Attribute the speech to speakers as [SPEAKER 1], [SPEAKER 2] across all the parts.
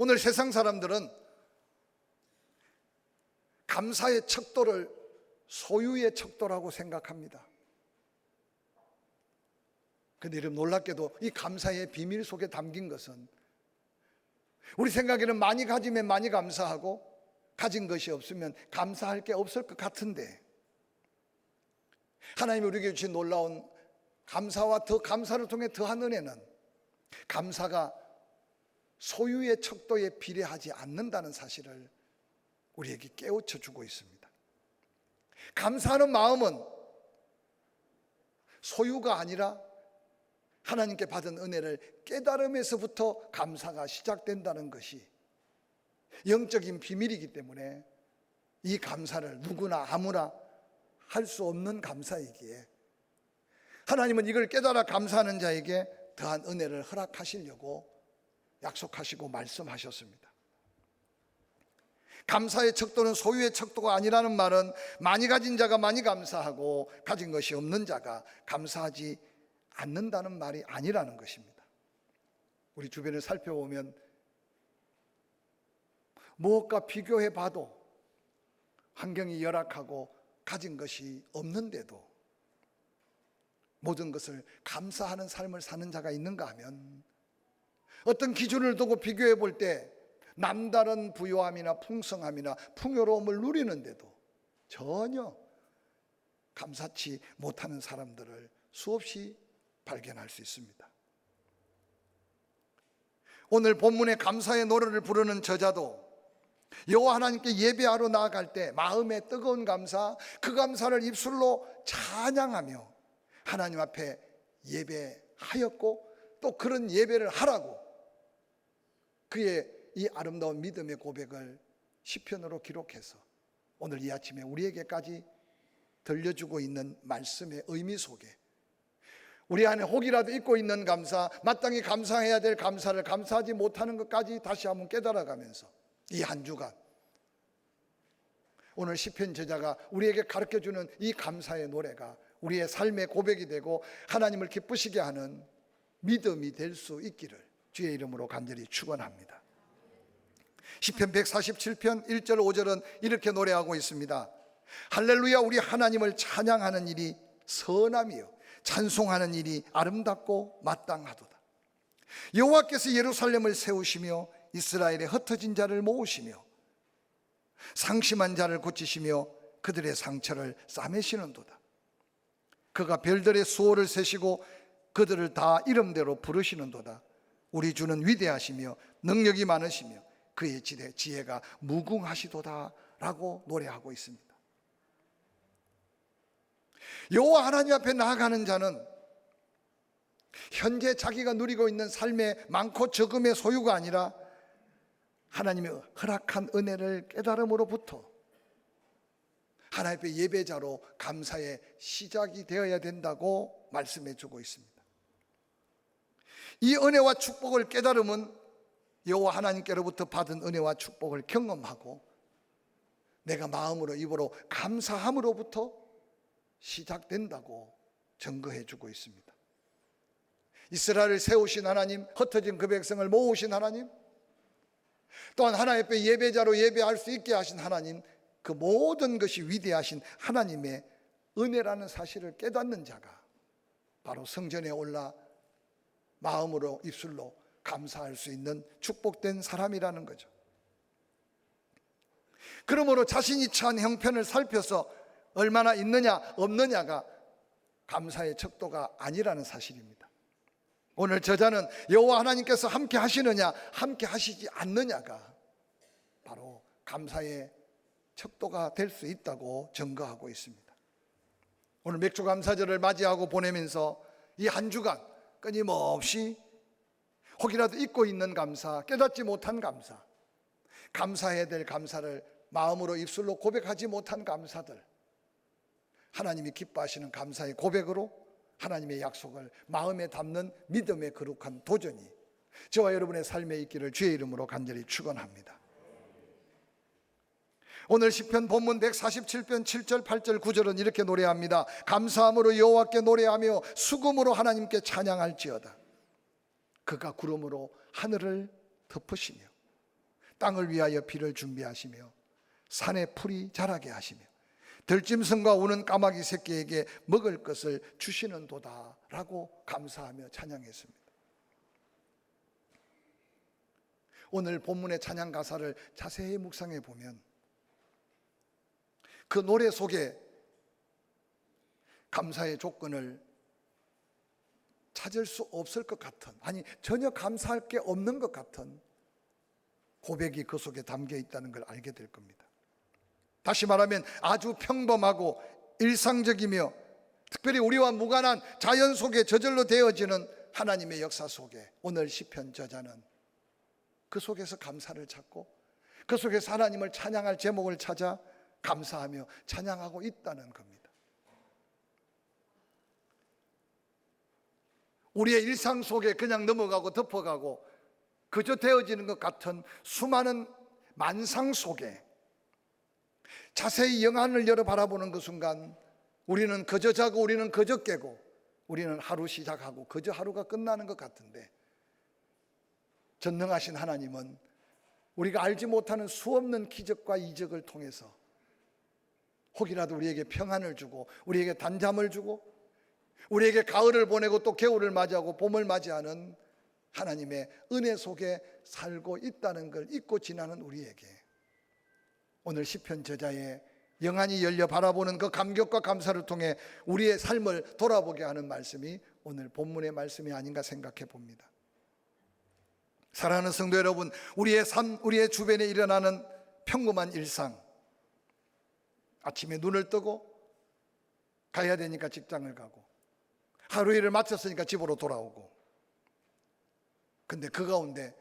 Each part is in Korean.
[SPEAKER 1] 오늘 세상 사람들은 감사의 척도를 소유의 척도라고 생각합니다. 그런데 여러분, 놀랍게도 이 감사의 비밀 속에 담긴 것은 우리 생각에는 많이 가지면 많이 감사하고 가진 것이 없으면 감사할 게 없을 것 같은데, 하나님이 우리에게 주신 놀라운 감사와 더 감사를 통해 더한 은혜는 감사가 소유의 척도에 비례하지 않는다는 사실을 우리에게 깨우쳐 주고 있습니다. 감사하는 마음은 소유가 아니라 하나님께 받은 은혜를 깨달음에서부터 감사가 시작된다는 것이 영적인 비밀이기 때문에 이 감사를 누구나 아무나 할 수 없는 감사이기에 하나님은 이걸 깨달아 감사하는 자에게 더한 은혜를 허락하시려고 약속하시고 말씀하셨습니다. 감사의 척도는 소유의 척도가 아니라는 말은 많이 가진 자가 많이 감사하고 가진 것이 없는 자가 감사하지 않는다는 말이 아니라는 것입니다. 우리 주변을 살펴보면 무엇과 비교해 봐도 환경이 열악하고 가진 것이 없는데도 모든 것을 감사하는 삶을 사는 자가 있는가 하면, 어떤 기준을 두고 비교해 볼 때 남다른 부요함이나 풍성함이나 풍요로움을 누리는데도 전혀 감사치 못하는 사람들을 수없이 발견할 수 있습니다. 오늘 본문의 감사의 노래를 부르는 저자도 여호와 하나님께 예배하러 나아갈 때 마음의 뜨거운 감사, 그 감사를 입술로 찬양하며 하나님 앞에 예배하였고, 또 그런 예배를 하라고 그의 이 아름다운 믿음의 고백을 시편으로 기록해서 오늘 이 아침에 우리에게까지 들려주고 있는 말씀의 의미 속에 우리 안에 혹이라도 있고 있는 감사, 마땅히 감사해야 될 감사를 감사하지 못하는 것까지 다시 한번 깨달아가면서 이 한 주간 오늘 시편 저자가 우리에게 가르쳐주는 이 감사의 노래가 우리의 삶의 고백이 되고 하나님을 기쁘시게 하는 믿음이 될 수 있기를 주의 이름으로 간절히 축원합니다. 시편 147편 1절 5절은 이렇게 노래하고 있습니다. 할렐루야, 우리 하나님을 찬양하는 일이 선함이요 찬송하는 일이 아름답고 마땅하도다. 여호와께서 예루살렘을 세우시며 이스라엘의 흩어진 자를 모으시며 상심한 자를 고치시며 그들의 상처를 싸매시는도다. 그가 별들의 수호를 세시고 그들을 다 이름대로 부르시는도다. 우리 주는 위대하시며 능력이 많으시며 그의 지혜가 무궁하시도다 라고 노래하고 있습니다. 여호와 하나님 앞에 나아가는 자는 현재 자기가 누리고 있는 삶의 많고 적음의 소유가 아니라 하나님이 허락한 은혜를 깨달음으로부터 하나님 앞에 예배자로 감사의 시작이 되어야 된다고 말씀해 주고 있습니다. 이 은혜와 축복을 깨달음은 여호와 하나님께로부터 받은 은혜와 축복을 경험하고 내가 마음으로 입으로 감사함으로부터 시작된다고 증거해 주고 있습니다. 이스라엘을 세우신 하나님, 흩어진 그 백성을 모으신 하나님, 또한 하나님 앞에 예배자로 예배할 수 있게 하신 하나님, 그 모든 것이 위대하신 하나님의 은혜라는 사실을 깨닫는 자가 바로 성전에 올라 마음으로 입술로 감사할 수 있는 축복된 사람이라는 거죠. 그러므로 자신이 처한 형편을 살펴서 얼마나 있느냐 없느냐가 감사의 척도가 아니라는 사실입니다. 오늘 저자는 여호와 하나님께서 함께 하시느냐 함께 하시지 않느냐가 바로 감사의 척도가 될 수 있다고 증거하고 있습니다. 오늘 맥주감사절을 맞이하고 보내면서 이 한 주간 끊임없이 혹이라도 잊고 있는 감사, 깨닫지 못한 감사, 감사해야 될 감사를 마음으로 입술로 고백하지 못한 감사들, 하나님이 기뻐하시는 감사의 고백으로 하나님의 약속을 마음에 담는 믿음의 거룩한 도전이 저와 여러분의 삶에 있기를 주의 이름으로 간절히 축원합니다. 오늘 시편 본문 147편 7절 8절 9절은 이렇게 노래합니다. 감사함으로 여호와께 노래하며 수금으로 하나님께 찬양할지어다. 그가 구름으로 하늘을 덮으시며 땅을 위하여 비를 준비하시며 산에 풀이 자라게 하시며 들짐승과 우는 까마귀 새끼에게 먹을 것을 주시는도다 라고 감사하며 찬양했습니다. 오늘 본문의 찬양 가사를 자세히 묵상해 보면 그 노래 속에 감사의 조건을 찾을 수 없을 것 같은, 아니 전혀 감사할 게 없는 것 같은 고백이 그 속에 담겨 있다는 걸 알게 될 겁니다. 다시 말하면 아주 평범하고 일상적이며 특별히 우리와 무관한 자연 속에 저절로 되어지는 하나님의 역사 속에 오늘 시편 저자는 그 속에서 감사를 찾고 그 속에서 하나님을 찬양할 제목을 찾아 감사하며 찬양하고 있다는 겁니다. 우리의 일상 속에 그냥 넘어가고 덮어가고 그저 되어지는 것 같은 수많은 만상 속에 자세히 영안을 열어 바라보는 그 순간 우리는 그저 자고 우리는 그저 깨고 우리는 하루 시작하고 그저 하루가 끝나는 것 같은데 전능하신 하나님은 우리가 알지 못하는 수없는 기적과 이적을 통해서 혹이라도 우리에게 평안을 주고 우리에게 단잠을 주고 우리에게 가을을 보내고 또 겨울을 맞이하고 봄을 맞이하는 하나님의 은혜 속에 살고 있다는 걸 잊고 지나는 우리에게 오늘 시편 저자의 영안이 열려 바라보는 그 감격과 감사를 통해 우리의 삶을 돌아보게 하는 말씀이 오늘 본문의 말씀이 아닌가 생각해 봅니다. 사랑하는 성도 여러분, 우리의 삶, 우리의 주변에 일어나는 평범한 일상, 아침에 눈을 뜨고 가야 되니까 직장을 가고 하루 일을 마쳤으니까 집으로 돌아오고, 근데 그 가운데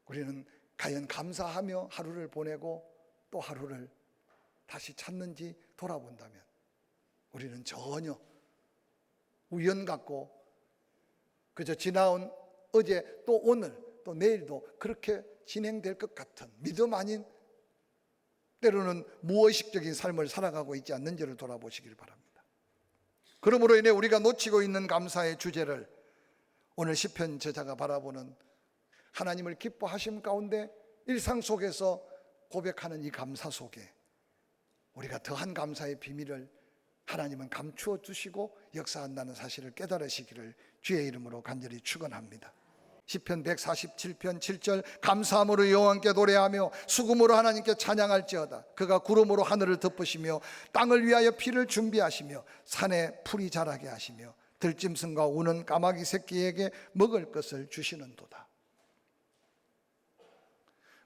[SPEAKER 1] 우리는 과연 감사하며 하루를 보내고 또 하루를 다시 찾는지 돌아본다면 우리는 전혀 우연 같고 그저 지나온 어제 또 오늘 또 내일도 그렇게 진행될 것 같은 믿음 아닌 때로는 무의식적인 삶을 살아가고 있지 않는지를 돌아보시길 바랍니다. 그러므로 인해 우리가 놓치고 있는 감사의 주제를 오늘 시편 저자가 바라보는 하나님을 기뻐하심 가운데 일상 속에서 고백하는 이 감사 속에 우리가 더한 감사의 비밀을 하나님은 감추어 주시고 역사한다는 사실을 깨달으시기를 주의 이름으로 간절히 축원합니다. 시편 147편 7절 감사함으로 여호와께 노래하며 수금으로 하나님께 찬양할지어다. 그가 구름으로 하늘을 덮으시며 땅을 위하여 피를 준비하시며 산에 풀이 자라게 하시며 들짐승과 우는 까마귀 새끼에게 먹을 것을 주시는도다.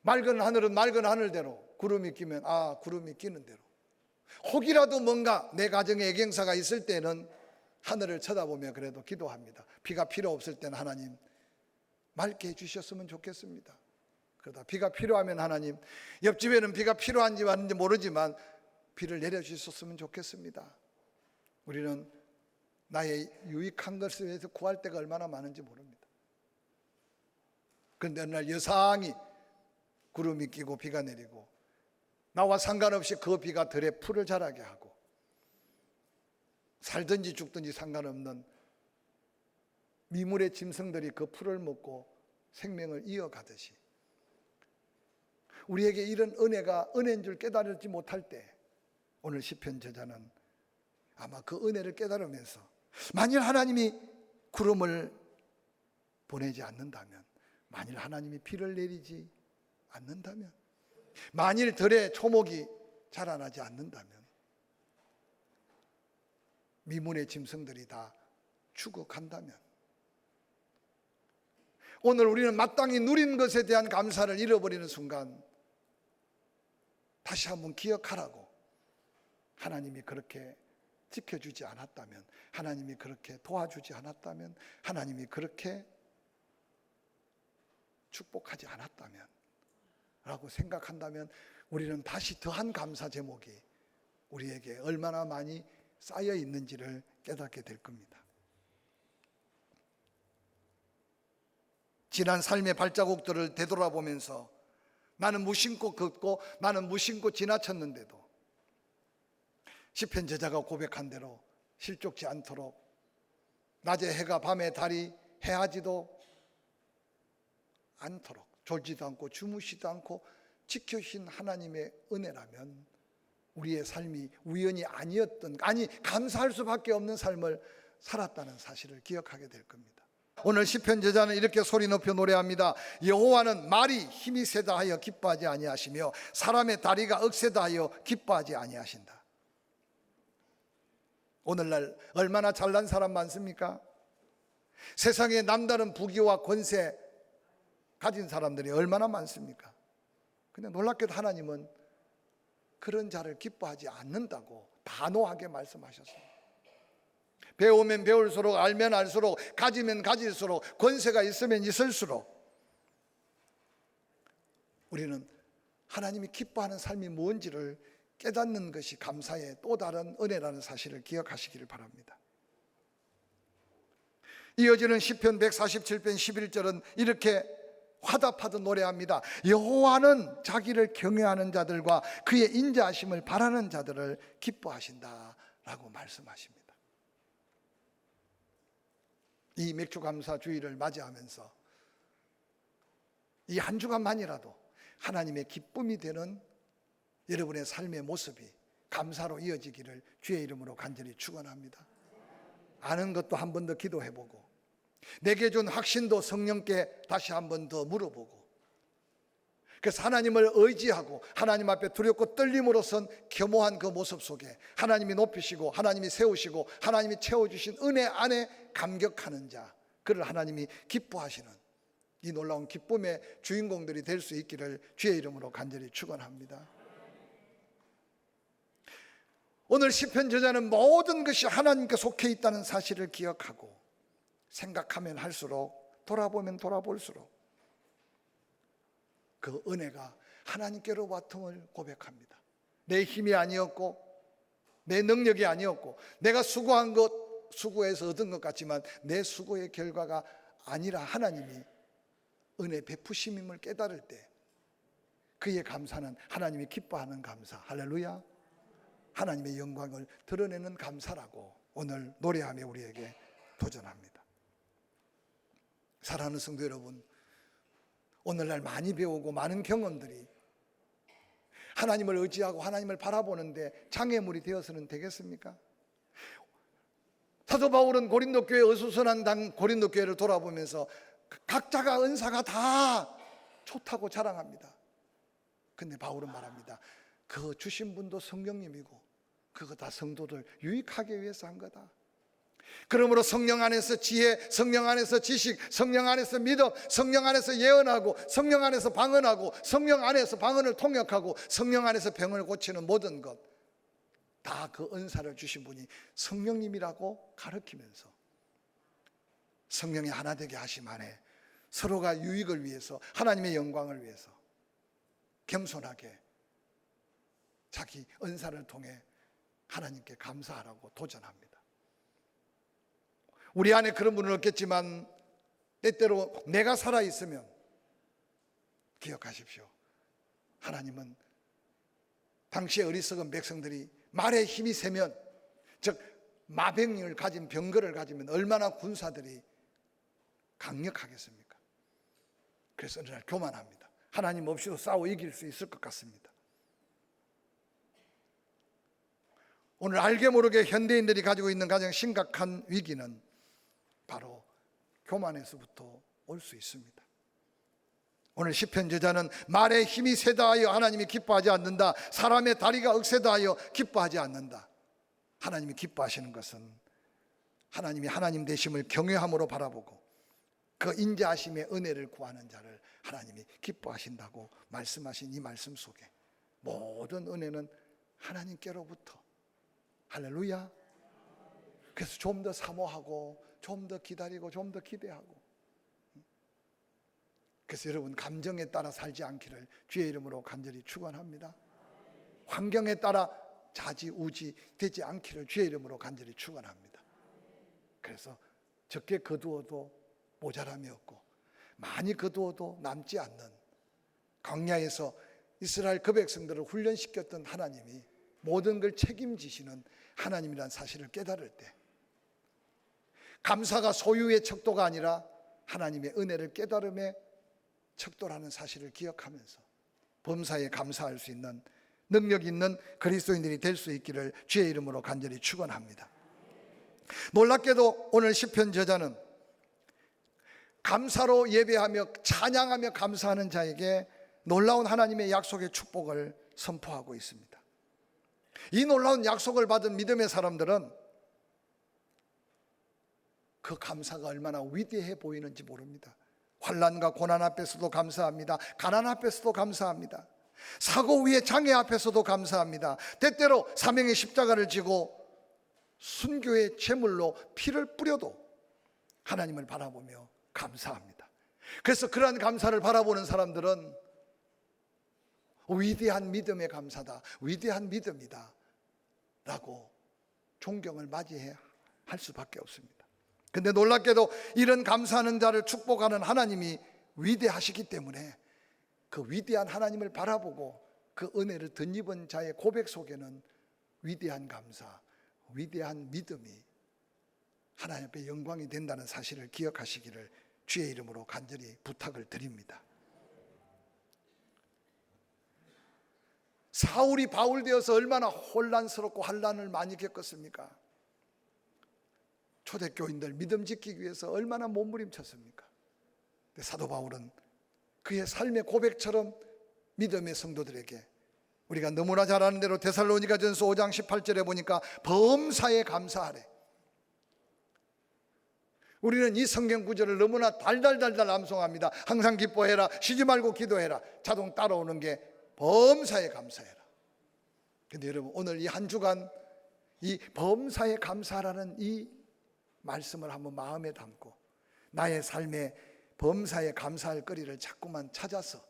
[SPEAKER 1] 맑은 하늘은 맑은 하늘대로, 구름이 끼면 구름이 끼는 대로, 혹이라도 뭔가 내 가정에 애경사가 있을 때는 하늘을 쳐다보며 그래도 기도합니다. 비가 필요 없을 때는 하나님 맑게 해주셨으면 좋겠습니다. 그러다 비가 필요하면 하나님, 옆집에는 비가 필요한지 아닌지 모르지만 비를 내려주셨으면 좋겠습니다. 우리는 나의 유익한 것을 위해서 구할 때가 얼마나 많은지 모릅니다. 그런데 어느 날 여상히 구름이 끼고 비가 내리고 나와 상관없이 그 비가 들에 풀을 자라게 하고 살든지 죽든지 상관없는 미물의 짐승들이 그 풀을 먹고 생명을 이어가듯이 우리에게 이런 은혜가 은혜인 줄 깨달지 못할 때 오늘 시편 저자는 아마 그 은혜를 깨달으면서 만일 하나님이 구름을 보내지 않는다면, 만일 하나님이 비를 내리지 않는다면, 만일 들에 초목이 자라나지 않는다면 미문의 짐승들이 다 죽어간다면 오늘 우리는 마땅히 누린 것에 대한 감사를 잃어버리는 순간 다시 한번 기억하라고, 하나님이 그렇게 지켜주지 않았다면, 하나님이 그렇게 도와주지 않았다면, 하나님이 그렇게 축복하지 않았다면 라고 생각한다면 우리는 다시 더한 감사 제목이 우리에게 얼마나 많이 쌓여 있는지를 깨닫게 될 겁니다. 지난 삶의 발자국들을 되돌아보면서 나는 무심코 걷고 나는 무심코 지나쳤는데도 시편 저자가 고백한 대로 실족지 않도록 낮에 해가 밤에 달이 해하지도 않도록 졸지도 않고 주무시도 않고 지켜주신 하나님의 은혜라면 우리의 삶이 우연이 아니었던, 아니 감사할 수밖에 없는 삶을 살았다는 사실을 기억하게 될 겁니다. 오늘 시편 저자는 이렇게 소리 높여 노래합니다. 여호와는 말이 힘이 세다 하여 기뻐하지 아니하시며 사람의 다리가 억세다 하여 기뻐하지 아니하신다. 오늘날 얼마나 잘난 사람 많습니까? 세상에 남다른 부귀와 권세 가진 사람들이 얼마나 많습니까? 근데 놀랍게도 하나님은 그런 자를 기뻐하지 않는다고 단호하게 말씀하셨습니다. 배우면 배울수록, 알면 알수록, 가지면 가질수록, 권세가 있으면 있을수록 우리는 하나님이 기뻐하는 삶이 뭔지를 깨닫는 것이 감사의 또 다른 은혜라는 사실을 기억하시기를 바랍니다. 이어지는 시편 147편 11절은 이렇게 화답하듯 노래합니다. 여호와는 자기를 경외하는 자들과 그의 인자하심을 바라는 자들을 기뻐하신다라고 말씀하십니다. 이 맥주감사 주일을 맞이하면서 이 한 주간만이라도 하나님의 기쁨이 되는 여러분의 삶의 모습이 감사로 이어지기를 주의 이름으로 간절히 축원합니다. 아는 것도 한 번 더 기도해보고 내게 준 확신도 성령께 다시 한 번 더 물어보고, 그래서 하나님을 의지하고 하나님 앞에 두렵고 떨림으로 선 겸허한 그 모습 속에 하나님이 높이시고 하나님이 세우시고 하나님이 채워주신 은혜 안에 감격하는 자, 그를 하나님이 기뻐하시는 이 놀라운 기쁨의 주인공들이 될 수 있기를 주의 이름으로 간절히 축원합니다. 오늘 시편 저자는 모든 것이 하나님께 속해 있다는 사실을 기억하고 생각하면 할수록, 돌아보면 돌아볼수록 그 은혜가 하나님께로 왔음을 고백합니다. 내 힘이 아니었고 내 능력이 아니었고 내가 수고한 것, 수고해서 얻은 것 같지만 내 수고의 결과가 아니라 하나님이 은혜 베푸심임을 깨달을 때 그의 감사는 하나님이 기뻐하는 감사, 할렐루야, 하나님의 영광을 드러내는 감사라고 오늘 노래하며 우리에게 도전합니다. 사랑하는 성도 여러분, 오늘날 많이 배우고 많은 경험들이 하나님을 의지하고 하나님을 바라보는데 장애물이 되어서는 되겠습니까? 사도 바울은 고린도 교회 어수선한 고린도 교회를 돌아보면서 각자가 은사가 다 좋다고 자랑합니다. 근데 바울은 말합니다. 그 주신 분도 성령님이고 그거 다 성도들 유익하기 위해서 한 거다. 그러므로 성령 안에서 지혜, 성령 안에서 지식, 성령 안에서 믿음, 성령 안에서 예언하고 성령 안에서 방언하고 성령 안에서 방언을 통역하고 성령 안에서 병을 고치는 모든 것 다 그 은사를 주신 분이 성령님이라고 가르치면서 성령이 하나 되게 하심 안에 서로가 유익을 위해서 하나님의 영광을 위해서 겸손하게 자기 은사를 통해 하나님께 감사하라고 도전합니다. 우리 안에 그런 분은 없겠지만 때때로 내가 살아있으면 기억하십시오. 하나님은 당시의 어리석은 백성들이 말에 힘이 세면, 즉 마병을 가진 병거를 가지면 얼마나 군사들이 강력하겠습니까? 그래서 어느 날 교만합니다. 하나님 없이도 싸워 이길 수 있을 것 같습니다. 오늘 알게 모르게 현대인들이 가지고 있는 가장 심각한 위기는 바로 교만에서부터 올 수 있습니다. 오늘 시편 저자는 말에 힘이 세다 하여 하나님이 기뻐하지 않는다, 사람의 다리가 억세다 하여 기뻐하지 않는다. 하나님이 기뻐하시는 것은 하나님이 하나님 되심을 경외함으로 바라보고 그 인자하심의 은혜를 구하는 자를 하나님이 기뻐하신다고 말씀하신 이 말씀 속에 모든 은혜는 하나님께로부터, 할렐루야. 그래서 좀 더 사모하고 좀 더 기다리고 좀 더 기대하고, 그래서 여러분 감정에 따라 살지 않기를 주의 이름으로 간절히 축원합니다. 환경에 따라 좌지우지 되지 않기를 주의 이름으로 간절히 축원합니다. 그래서 적게 거두어도 모자람이 없고 많이 거두어도 남지 않는 광야에서 이스라엘 그 백성들을 훈련시켰던 하나님이 모든 걸 책임지시는 하나님이라는 사실을 깨달을 때 감사가 소유의 척도가 아니라 하나님의 은혜를 깨달음의 척도라는 사실을 기억하면서 범사에 감사할 수 있는 능력 있는 그리스도인들이 될 수 있기를 주의 이름으로 간절히 축원합니다. 놀랍게도 오늘 시편 저자는 감사로 예배하며 찬양하며 감사하는 자에게 놀라운 하나님의 약속의 축복을 선포하고 있습니다. 이 놀라운 약속을 받은 믿음의 사람들은 그 감사가 얼마나 위대해 보이는지 모릅니다. 환난과 고난 앞에서도 감사합니다. 가난 앞에서도 감사합니다. 사고 위의 장애 앞에서도 감사합니다. 때때로 사명의 십자가를 지고 순교의 제물로 피를 뿌려도 하나님을 바라보며 감사합니다. 그래서 그러한 감사를 바라보는 사람들은 위대한 믿음의 감사다, 위대한 믿음이다 라고 존경을 맞이해야 할 수밖에 없습니다. 근데 놀랍게도 이런 감사하는 자를 축복하는 하나님이 위대하시기 때문에 그 위대한 하나님을 바라보고 그 은혜를 덧입은 자의 고백 속에는 위대한 감사, 위대한 믿음이 하나님 앞에 영광이 된다는 사실을 기억하시기를 주의 이름으로 간절히 부탁을 드립니다. 사울이 바울 되어서 얼마나 혼란스럽고 환난을 많이 겪었습니까? 초대교인들 믿음 지키기 위해서 얼마나 몸부림쳤습니까? 근데 사도 바울은 그의 삶의 고백처럼 믿음의 성도들에게, 우리가 너무나 잘 아는 대로 데살로니가전서 5장 18절에 보니까 범사에 감사하래. 우리는 이 성경 구절을 너무나 달달달달 암송합니다. 항상 기뻐해라, 쉬지 말고 기도해라. 자동 따라오는 게 범사에 감사해라. 근데 여러분, 오늘 이 한 주간 이 범사에 감사라는 이 말씀을 한번 마음에 담고 나의 삶에 범사에 감사할 거리를 자꾸만 찾아서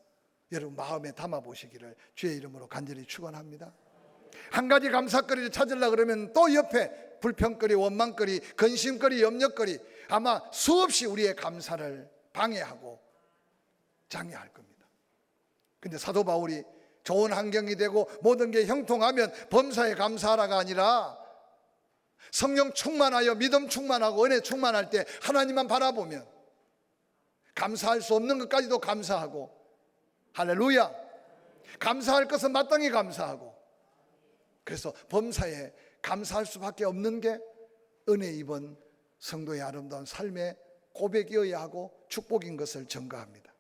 [SPEAKER 1] 여러분 마음에 담아 보시기를 주의 이름으로 간절히 축원합니다. 한 가지 감사거리를 찾으려고 그러면 또 옆에 불평거리, 원망거리, 근심거리, 염려거리, 아마 수없이 우리의 감사를 방해하고 장애할 겁니다. 근데 사도 바울이 좋은 환경이 되고 모든 게 형통하면 범사에 감사하라가 아니라 성령 충만하여 믿음 충만하고 은혜 충만할 때 하나님만 바라보면 감사할 수 없는 것까지도 감사하고, 할렐루야, 감사할 것은 마땅히 감사하고, 그래서 범사에 감사할 수밖에 없는 게 은혜 입은 성도의 아름다운 삶의 고백이어야 하고 축복인 것을 증거합니다.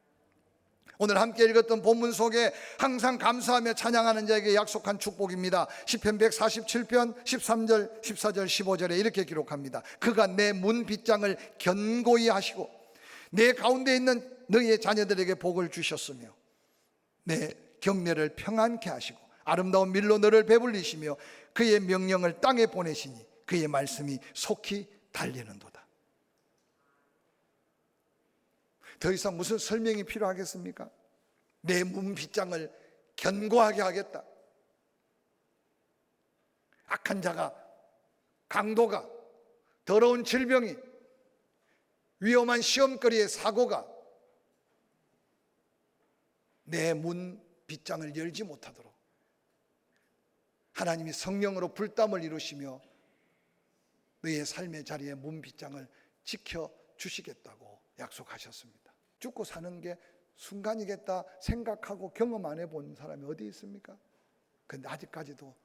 [SPEAKER 1] 오늘 함께 읽었던 본문 속에 항상 감사하며 찬양하는 자에게 약속한 축복입니다. 시편 147편 13절 14절 15절에 이렇게 기록합니다. 그가 내 문 빗장을 견고히 하시고 내 가운데 있는 너희의 자녀들에게 복을 주셨으며 내 경내를 평안케 하시고 아름다운 밀로 너를 배불리시며 그의 명령을 땅에 보내시니 그의 말씀이 속히 달리는도다. 더 이상 무슨 설명이 필요하겠습니까? 내 문 빗장을 견고하게 하겠다. 악한 자가, 강도가, 더러운 질병이, 위험한 시험거리의 사고가 내 문 빗장을 열지 못하도록 하나님이 성령으로 불담을 이루시며 너희의 삶의 자리에 문 빗장을 지켜주시겠다고 약속하셨습니다. 죽고 사는 게 순간이겠다 생각하고 경험 안 해본 사람이 어디 있습니까? 그런데 아직까지도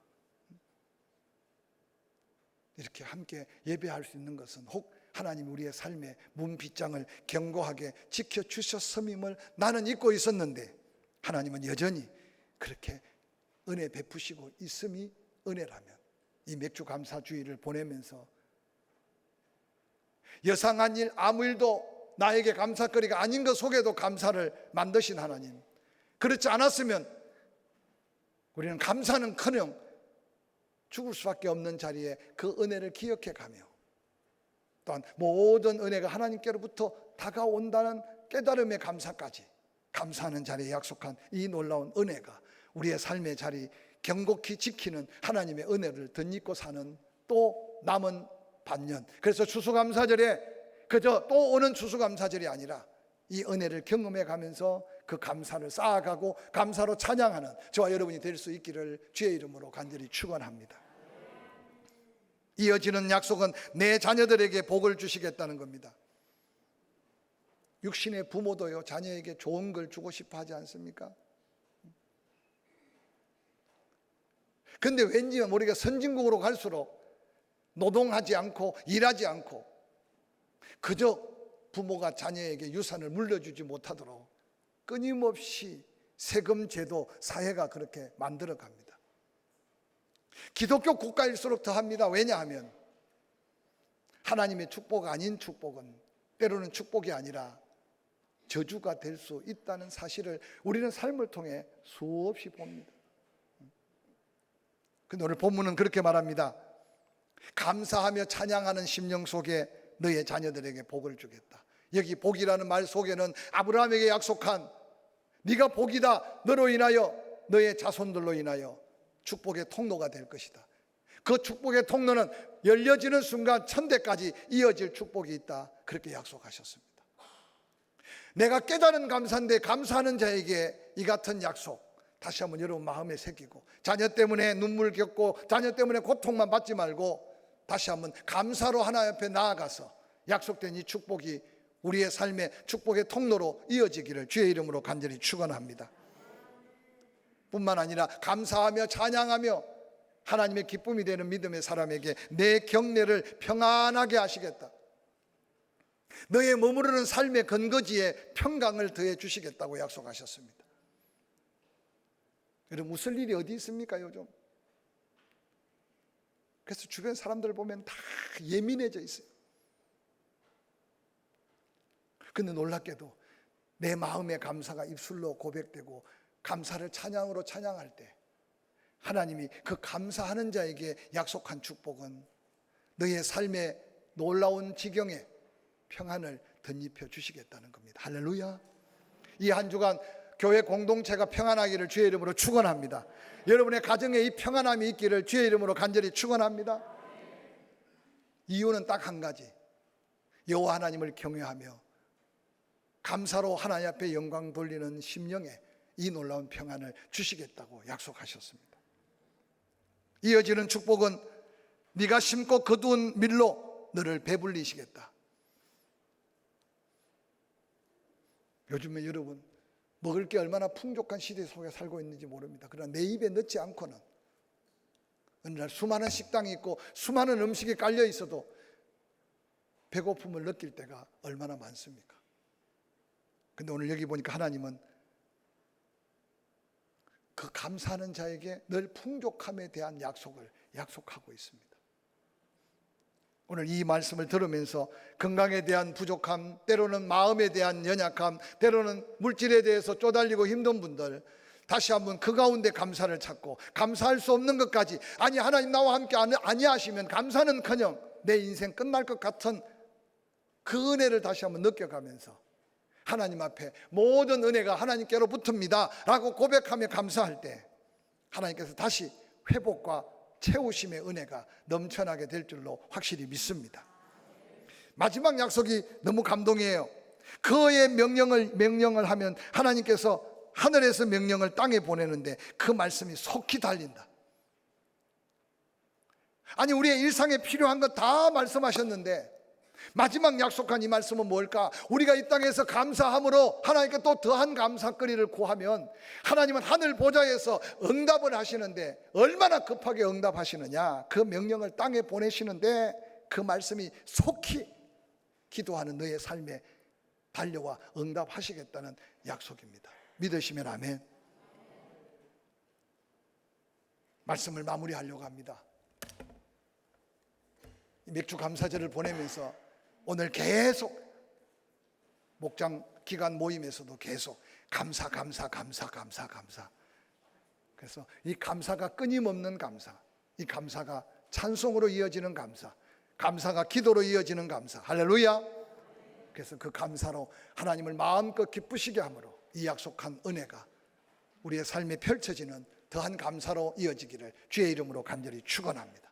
[SPEAKER 1] 이렇게 함께 예배할 수 있는 것은 혹 하나님 우리의 삶의 문 빗장을 견고하게 지켜주셨음임을 나는 잊고 있었는데 하나님은 여전히 그렇게 은혜 베푸시고 있음이 은혜라면 이 맥주 감사 주일을 보내면서 여상한 일 아무 일도 나에게 감사거리가 아닌 것 속에도 감사를 만드신 하나님, 그렇지 않았으면 우리는 감사는커녕 죽을 수밖에 없는 자리에 그 은혜를 기억해 가며 또한 모든 은혜가 하나님께로부터 다가온다는 깨달음의 감사까지 감사하는 자리에 약속한 이 놀라운 은혜가 우리의 삶의 자리 견고히 지키는 하나님의 은혜를 덧입고 사는 또 남은 반년, 그래서 추수감사절에 그저 또 오는 추수감사절이 아니라 이 은혜를 경험해 가면서 그 감사를 쌓아가고 감사로 찬양하는 저와 여러분이 될 수 있기를 주의 이름으로 간절히 축원합니다. 이어지는 약속은 내 자녀들에게 복을 주시겠다는 겁니다. 육신의 부모도요, 자녀에게 좋은 걸 주고 싶어 하지 않습니까? 근데 왠지 모르게 선진국으로 갈수록 노동하지 않고 일하지 않고 그저 부모가 자녀에게 유산을 물려주지 못하도록 끊임없이 세금 제도, 사회가 그렇게 만들어 갑니다. 기독교 국가일수록 더합니다. 왜냐하면 하나님의 축복 아닌 축복은 때로는 축복이 아니라 저주가 될 수 있다는 사실을 우리는 삶을 통해 수없이 봅니다. 근데 오늘 본문은 그렇게 말합니다. 감사하며 찬양하는 심령 속에 너의 자녀들에게 복을 주겠다. 여기 복이라는 말 속에는 아브라함에게 약속한 네가 복이다, 너로 인하여 너의 자손들로 인하여 축복의 통로가 될 것이다. 그 축복의 통로는 열려지는 순간 천대까지 이어질 축복이 있다. 그렇게 약속하셨습니다. 내가 깨달은 감사인데 감사하는 자에게 이 같은 약속 다시 한번 여러분 마음에 새기고, 자녀 때문에 눈물 겪고 자녀 때문에 고통만 받지 말고 다시 한번 감사로 하나님 앞에 나아가서 약속된 이 축복이 우리의 삶의 축복의 통로로 이어지기를 주의 이름으로 간절히 축원합니다. 뿐만 아니라 감사하며 찬양하며 하나님의 기쁨이 되는 믿음의 사람에게 내 경내를 평안하게 하시겠다. 너의 머무르는 삶의 근거지에 평강을 더해 주시겠다고 약속하셨습니다. 여러분, 웃을 일이 어디 있습니까 요즘? 그래서 주변 사람들 보면 다 예민해져 있어요. 근데 놀랍게도 내 마음의 감사가 입술로 고백되고 감사를 찬양으로 찬양할 때 하나님이 그 감사하는 자에게 약속한 축복은 너의 삶의 놀라운 지경에 평안을 덧입혀 주시겠다는 겁니다. 할렐루야. 이 한 주간 교회 공동체가 평안하기를 주의 이름으로 축원합니다. 여러분의 가정에 이 평안함이 있기를 주의 이름으로 간절히 축원합니다. 이유는 딱 한 가지, 여호와 하나님을 경외하며 감사로 하나님 앞에 영광 돌리는 심령에 이 놀라운 평안을 주시겠다고 약속하셨습니다. 이어지는 축복은 네가 심고 거두은 밀로 너를 배불리시겠다. 요즘에 여러분 먹을 게 얼마나 풍족한 시대 속에 살고 있는지 모릅니다. 그러나 내 입에 넣지 않고는 어느 날 수많은 식당이 있고 수많은 음식이 깔려 있어도 배고픔을 느낄 때가 얼마나 많습니까? 근데 오늘 여기 보니까 하나님은 그 감사하는 자에게 늘 풍족함에 대한 약속을 약속하고 있습니다. 오늘 이 말씀을 들으면서 건강에 대한 부족함, 때로는 마음에 대한 연약함, 때로는 물질에 대해서 쪼달리고 힘든 분들, 다시 한번 그 가운데 감사를 찾고 감사할 수 없는 것까지, 아니 하나님 나와 함께 아니하시면 감사는커녕 내 인생 끝날 것 같은 그 은혜를 다시 한번 느껴가면서 하나님 앞에 모든 은혜가 하나님께로 붙습니다 라고 고백하며 감사할 때 하나님께서 다시 회복과 채우심의 은혜가 넘쳐나게 될 줄로 확실히 믿습니다. 마지막 약속이 너무 감동이에요. 그의 명령을 하면 하나님께서 하늘에서 명령을 땅에 보내는데 그 말씀이 속히 달린다. 아니 우리의 일상에 필요한 것 다 말씀하셨는데 마지막 약속한 이 말씀은 뭘까? 우리가 이 땅에서 감사함으로 하나님께 또 더한 감사거리를 구하면 하나님은 하늘 보좌에서 응답을 하시는데 얼마나 급하게 응답하시느냐. 그 명령을 땅에 보내시는데 그 말씀이 속히 기도하는 너의 삶에 달려와 응답하시겠다는 약속입니다. 믿으시면 아멘. 말씀을 마무리하려고 합니다. 맥주 감사절을 보내면서 오늘 계속 목장 기간 모임에서도 계속 감사. 그래서 이 감사가 끊임없는 감사, 이 감사가 찬송으로 이어지는 감사, 감사가 기도로 이어지는 감사. 할렐루야. 그래서 그 감사로 하나님을 마음껏 기쁘시게 함으로 이 약속한 은혜가 우리의 삶에 펼쳐지는 더한 감사로 이어지기를 주의 이름으로 간절히 축원합니다.